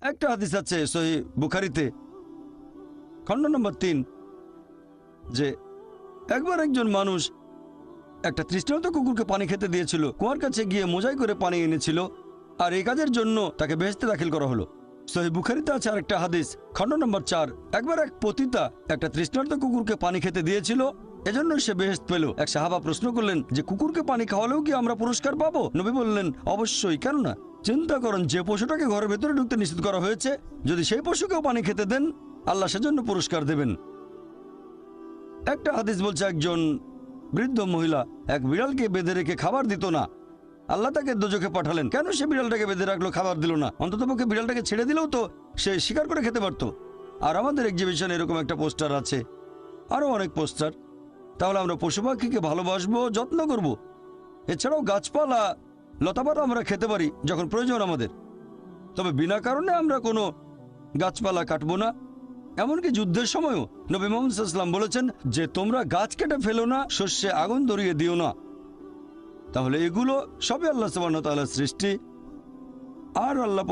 একটা হাদিস আছে সহিহ বুখারীতে, খণ্ড নম্বর 3, যে একবার একজন মানুষ একটা তৃষ্ণার্ত কুকুরকে পানি খেতে দিয়েছিল। কুয়ার কাছে গিয়ে মোজাই করে পানি এনেছিল, আর এই কাজের জন্য তাকে বেহেশতে দাখিল করা হলো। সহিহ বুখারীতে আছে আরেকটা হাদিস, খণ্ড নম্বর 4, একবার এক পতিতা একটা তৃষ্ণার্ত কুকুরকে পানি খেতে দিয়েছিল, এজন্য সে বেহেশত পেল। এক সাহাবা প্রশ্ন করলেন যে কুকুরকে পানি খাওয়ালেও কি আমরা পুরস্কার পাবো? নবী বললেন, অবশ্যই, কেন না। চিন্তা করেন, যে পশুটাকে ঘরের ভেতরে ঢুকতে নিষেধ করা হয়েছে, যদি সেই পশুকেও পানি খেতে দেন, আল্লাহ সেজন্য পুরস্কার দেবেন। একটা হাদিস বলছে একজন বৃদ্ধ মহিলা এক বিড়ালকে বেঁধে রেখে খাবার দিত না, আল্লাহ তাকে দোজখে পাঠালেন। কেন সে বিড়ালটাকে বেঁধে রাখলো, খাবার দিল না? অন্ততপক্ষে বিড়ালটাকে ছেড়ে দিলেও তো সে শিকার করে খেতে পারত। আর আমাদের এক্সিবিশনে এরকম একটা পোস্টার আছে, আরও অনেক পোস্টার। তাহলে আমরা পশু পাখিকে ভালোবাসবো, যত্ন করব। এছাড়াও গাছপালা লতাপাতা আমরা খেতে পারি যখন প্রয়োজন আমাদের, তবে বিনা কারণে আমরা কোনো গাছপালা কাটবো না। এমনকি যুদ্ধের সময়ও নবী মুহাম্মদ সাল্লাল্লাহু আলাইহি ওয়াসাল্লাম বলেছেন যে তোমরা গাছ কেটে ফেলো না, শস্যে আগুন ধরিয়ে দিও না। তাহলে এগুলো সবই আল্লাহ সুবহানাহু ওয়া তাআলার সৃষ্টি। আর আল্লাহ